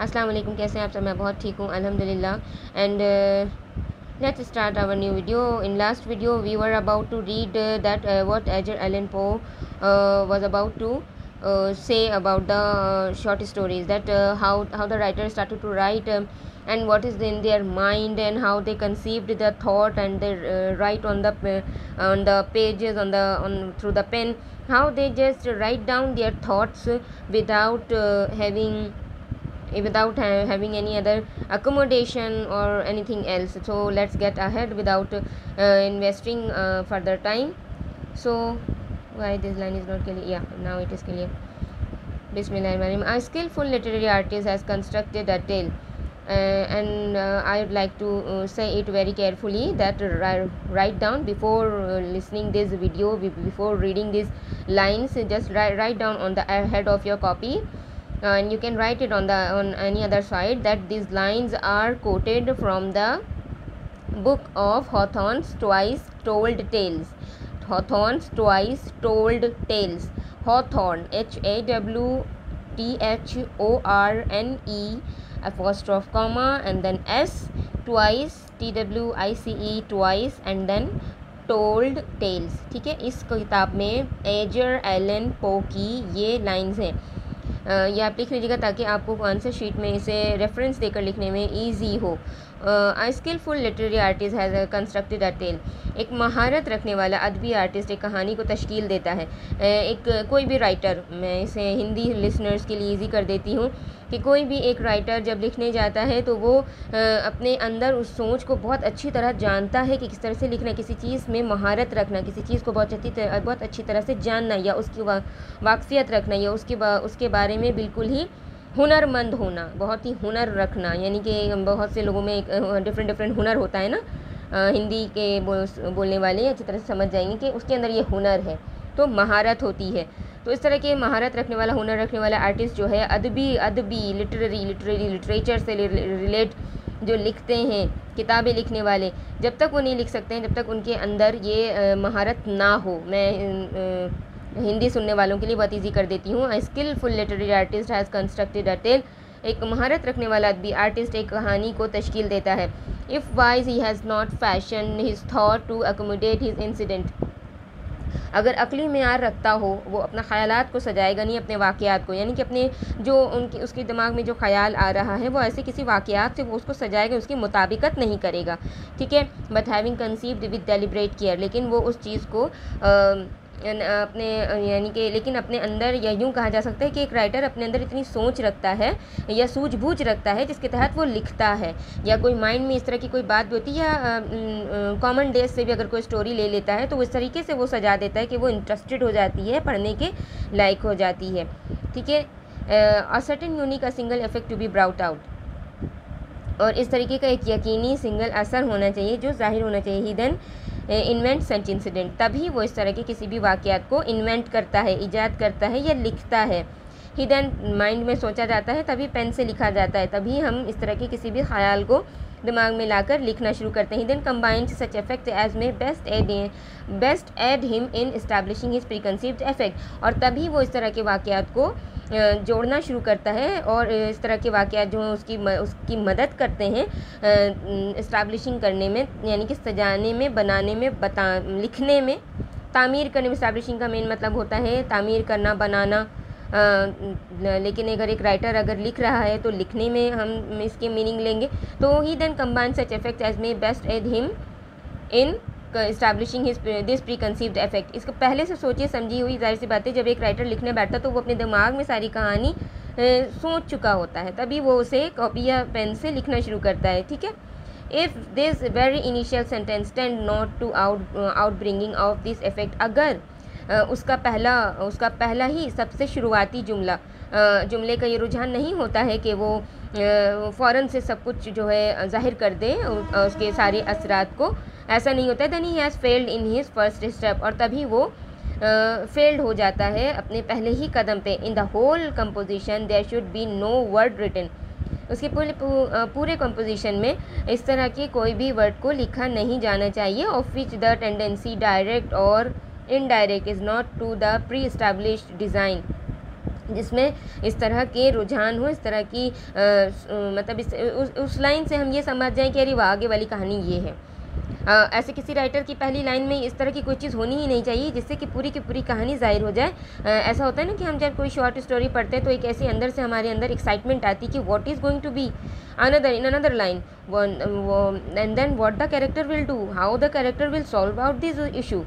अस्सलाम वालेकुम, कैसे हैं आप सब? मैं बहुत ठीक हूँ अल्हम्दुलिल्लाह। And let's start our new video. In last video we were about to read that what Edgar Allan Poe was about to say about the short stories, that how the writers started to write, and what is in their mind, and how they conceived the thought, and they write on the pages, on through the pen, how they just write down their thoughts without having any other accommodation or anything else. So let's get ahead without investing further time. So why this line is not clear? Yeah, now it is clear. Bismillahirrahmanirrahim. A skillful literary artist has constructed a tale, and I would like to say it very carefully, that write down before listening this video, before reading these lines. Just write down on the head of your copy, and you can write it on any other side, that these lines are quoted from the book of Hawthorne's Twice Told Tales. Hawthorne's Twice Told Tales. Hawthorne, HAWTHORNE apostrophe comma and then S, twice, TWICE, twice, and then told tales. ठीक है, इस किताब में ager Allan Poe की ये lines हैं. ये आप लिख लीजिएगा ताकि आपको आंसर शीट में इसे रेफरेंस देकर लिखने में ईजी हो. A skillful literary artist has constructed a tale. एक महारत रखने वाला अदबी आर्टिस्ट एक कहानी को तश्कील देता है. एक कोई भी राइटर, मैं इसे हिंदी लिसनर्स के लिए ईजी कर देती हूँ, कि कोई भी एक राइटर जब लिखने जाता है तो वो अपने अंदर उस सोच को बहुत अच्छी तरह जानता है कि किस तरह से लिखना, किसी चीज़ में महारत रखना, किसी चीज़ को बहुत अच्छी तरह से जानना, या उसकी वाकफियत रखना, या उसके बारे में बिल्कुल ही हुनरमंद होना, बहुत ही हुनर रखना. यानी कि बहुत से लोगों में एक डिफरेंट हुनर होता है ना. हिंदी के बोलने वाले अच्छी तरह से समझ जाएंगे कि उसके अंदर ये हुनर है, तो महारत होती है. तो इस तरह के महारत रखने वाला, हुनर रखने वाला आर्टिस्ट जो है, अदबी लिटरेचर से रिलेट जो लिखते हैं, किताबें लिखने वाले, जब तक वो नहीं लिख सकते हैं, जब तक उनके अंदर ये महारत ना हो. मैं हिंदी सुनने वालों के लिए बहुत ईजी कर देती हूँ. Skilful literary artist has constructed a tale. एक महारत रखने वाला अदबी आर्टिस्ट एक कहानी को तश्कील देता है. If wise he has not fashion his thought to accommodate his incident. अगर अकली मेयार रखता हो, वो अपना ख़यालात को सजाएगा नहीं, अपने वाक़यात को, यानी कि अपने जो उसके दिमाग में जो ख़याल आ रहा है वो ऐसे किसी वाक़यात से वो उसको सजाएगा, उसकी मुताबिकत नहीं करेगा. ठीक है, but having conceived with deliberate care. लेकिन वो उस चीज़ को अपने यानी कि लेकिन अपने अंदर, या यूँ कहा जा सकता है कि एक राइटर अपने अंदर इतनी सोच रखता है या सूझबूझ रखता है जिसके तहत वो लिखता है, या कोई माइंड में इस तरह की कोई बात भी होती है, या कॉमन डेज से भी अगर कोई स्टोरी ले लेता है तो वो इस तरीके से वो सजा देता है कि वो इंटरेस्टेड हो जाती है, पढ़ने के लायक हो जाती है. ठीक है, a certain unique a single effect to be brought out. और इस तरीके का एक यकीनी सिंगल असर होना चाहिए जो ज़ाहिर होना चाहिए. ही देन इन्वेंट सच इंसिडेंट. तभी वो इस तरह के किसी भी वाक़यात को इन्वेंट करता है, ईजाद करता है या लिखता है. ही देन माइंड में सोचा जाता है, तभी पेन से लिखा जाता है, तभी हम इस तरह के किसी भी ख्याल को दिमाग में लाकर लिखना शुरू करते हैं. Then combined such effect as may best aid him in establishing his preconceived effect. और तभी वो इस तरह के वाक़यात को जोड़ना शुरू करता है, और इस तरह के वाक़यात जो हैं उसकी मदद करते हैं इस्टेब्लिशिंग करने में, यानी कि सजाने में, बनाने में, लिखने में, तामीर करने में. इस्टेब्लिशिंग का मेन मतलब होता है तामीर करना, बनाना. लेकिन अगर एक राइटर अगर लिख रहा है तो लिखने में हम इसके मीनिंग लेंगे. तो he then combine such effect as may best aid him in establishing his this preconceived effect. इसको पहले से सोची समझी हुई, जाहिर सी बात है, जब एक राइटर लिखने बैठता तो वो अपने दिमाग में सारी कहानी सोच चुका होता है, तभी वो उसे कॉपी या पेन से लिखना शुरू करता है. ठीक है, if this very initial sentence tend not to out bringing of this effect. अगर उसका पहला ही सबसे शुरुआती जुमले का ये रुझान नहीं होता है कि वो फ़ौरन से सब कुछ जो है ज़ाहिर कर दे उसके सारे असरात को, ऐसा नहीं होता है. Then he has failed in his first step. और तभी वो फेल्ड हो जाता है अपने पहले ही कदम पे. In the whole composition there should be no word written. उसके पूरे कंपोजिशन में इस तरह के कोई भी वर्ड को लिखा नहीं जाना चाहिए. Of which the tendency direct or indirect is not to the pre established design. जिसमें इस तरह के रुझान हो, इस तरह की मतलब उस लाइन से हम ये समझ जाएं कि अरे वाह आगे वाली कहानी ये है। ऐसे किसी राइटर की पहली लाइन में इस तरह की कोई चीज़ होनी ही नहीं चाहिए जिससे कि पूरी की पूरी कहानी ज़ाहिर हो जाए। ऐसा होता है ना कि हम जब कोई शॉर्ट स्टोरी पढ़ते हैं तो एक ऐसी अंदर से हमारे अंदर एक्साइटमेंट आती है कि what is going to be another in another line, and then what the character will do, how the character will solve out this issue.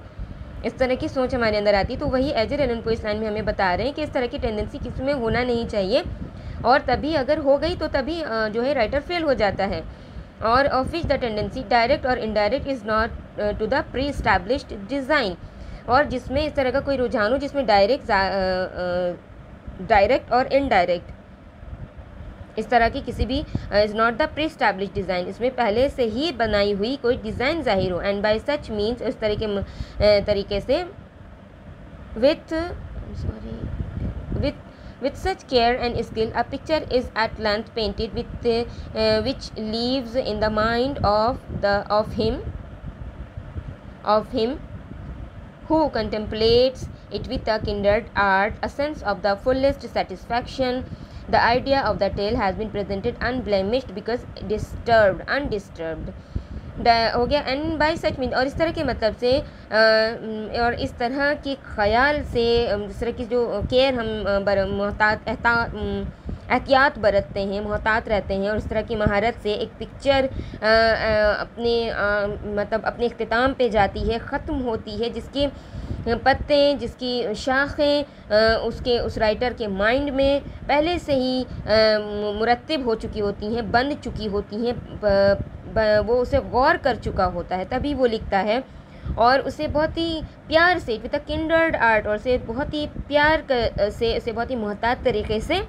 इस तरह की सोच हमारे अंदर आती है। तो वही एडगर एलन पो इस लाइन में हमें बता रहे हैं कि इस तरह की टेंडेंसी किसी में होना नहीं चाहिए, और तभी अगर हो गई तो तभी जो है राइटर फेल हो जाता है। और of which the tendency direct or indirect is not to the pre established design, और जिसमें इस तरह का कोई रुझान हो जिसमें डायरेक्ट और इनडायरेक्ट इस तरह की किसी भी is not the pre established design, इसमें पहले से ही बनाई हुई कोई डिज़ाइन ज़ाहिर हो। एंड बाय सच मीन्स इस तरीके से with such care and skill a picture is at length painted with which lives in the mind of him who contemplates it with a kindred art, a sense of the fullest satisfaction. The idea of the tale has been presented unblemished because undisturbed हो गया। And bye such mean, और इस तरह के मतलब से और इस तरह के ख्याल से, जिस तरह की जो केयर हम एहतियात बरतते हैं, मोहतात रहते हैं, और इस तरह की महारत से एक पिक्चर अपने मतलब अपने इख्तिताम पे जाती है, ख़त्म होती है, जिसकी पत्ते, जिसकी शाखें उसके उस राइटर के माइंड में पहले से ही मुरत्तिब हो चुकी होती हैं, बंध चुकी होती हैं, वो उसे गौर कर चुका होता है, तभी वो लिखता है। और उसे बहुत ही प्यार से विद अ किंडर्ड आर्ट, और उसे बहुत ही प्यार से उसे बहुत ही मोहतात तरीके से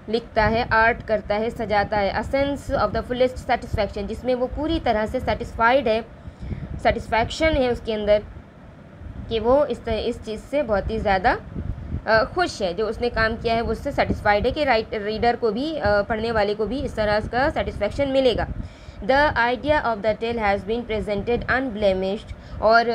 लिखता है, आर्ट करता है, सजाता है। A sense of the fullest satisfaction, जिसमें वो पूरी तरह से सेटिस्फाइड है, सेटिस्फैक्शन है उसके अंदर कि वो इस चीज़ से बहुत ही ज़्यादा खुश है, जो उसने काम किया है वो उससे सेटिस्फाइड है, कि रीडर को भी पढ़ने वाले को भी इस तरह का सेटिस्फैक्शन मिलेगा। The idea of the tale has been presented unblemished, और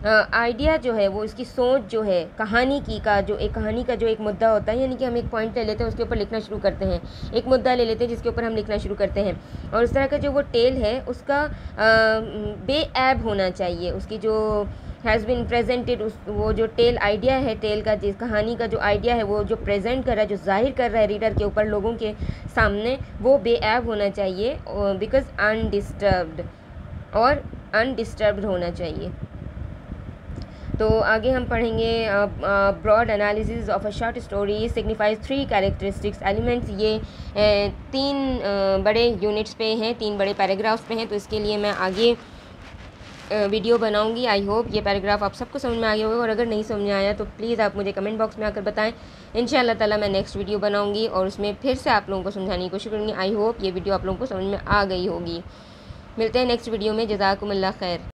आइडिया जो है वो इसकी सोच जो है कहानी का जो एक मुद्दा होता है, यानी कि हम एक पॉइंट ले लेते हैं, उसके ऊपर लिखना शुरू करते हैं, एक मुद्दा ले लेते हैं जिसके ऊपर हम लिखना शुरू करते हैं, और इस तरह का जो वो टेल है उसका बेऐब होना चाहिए, उसकी जो हैज़ बीन प्रेजेंटेड, वो जो टेल आइडिया है, टेल का जिस कहानी का जो आइडिया है वो जो प्रेजेंट कर रहा है, जो जाहिर कर रहा है रीडर के ऊपर, लोगों के सामने, वो बेऐब होना चाहिए, बिकॉज अनडिस्टर्ब्ड होना चाहिए। तो आगे हम पढ़ेंगे broad analysis of a short story signifies 3 characteristics elements. ये 3 बड़े यूनिट्स पे हैं, 3 बड़े पैराग्राफ्स पे हैं, तो इसके लिए मैं आगे वीडियो बनाऊंगी। आई होप ये पैराग्राफ आप सबको समझ में आ गया होगा, और अगर नहीं समझ में आया तो प्लीज़ आप मुझे कमेंट बॉक्स में आकर बताएं। इंशाअल्लाह ताला मैं नेक्स्ट वीडियो बनाऊंगी और उसमें फिर से आप लोगों को समझाने की कोशिश करूँगी। आई होप ये वीडियो आप लोगों को समझ में आ गई होगी। मिलते हैं नेक्स्ट वीडियो में। जज़ाकुमुल्लाह खैर।